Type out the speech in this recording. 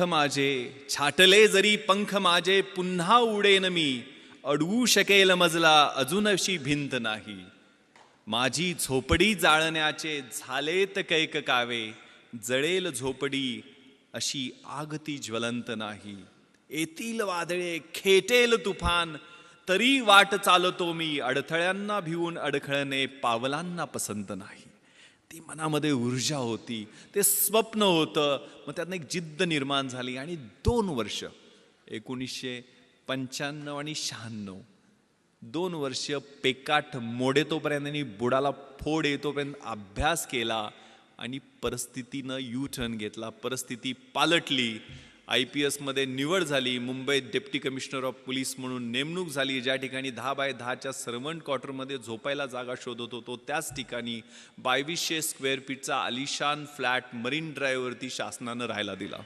माझे छाटले जरी पंख माझे पुन्हा उडेन मी अडवू शकेल मजला अजूनशी भिंत नाही. माझी झोपडी जाळण्याचे झालेत कैक कावे जळेल झोपडी अशी आग ती ज्वलंत नाही. येतील वादळे खेटेल तुफान तरी वाट चालतो मी अडथळ्यांना भिवून अडखळणे पावलांना पसंत नाही. ती मनामध्ये ऊर्जा होती, ते स्वप्न होतं. मग त्यातनं एक जिद्द निर्माण झाली आणि 2 वर्ष 1995 आणि 96 2 वर्ष पेकाट मोडेतोपर्यंत आणि बुडाला फोड येतोपर्यंत अभ्यास केला आणि परिस्थितीनं यू टर्न घेतला. परिस्थिती पालटली. IPSमध्ये निवड झाली. मुंबईत डेप्टी कमिशनर ऑफ पोलीस म्हणून नेमणूक झाली. ज्या ठिकाणी 10 बाय 10च्या सर्वंट क्वार्टरमध्ये झोपायला जागा शोधत होतो त्याच ठिकाणी 2200 स्क्वेअर फीटचा आलिशान फ्लॅट मरीन ड्राईव्हवरती शासनानं राहायला दिला.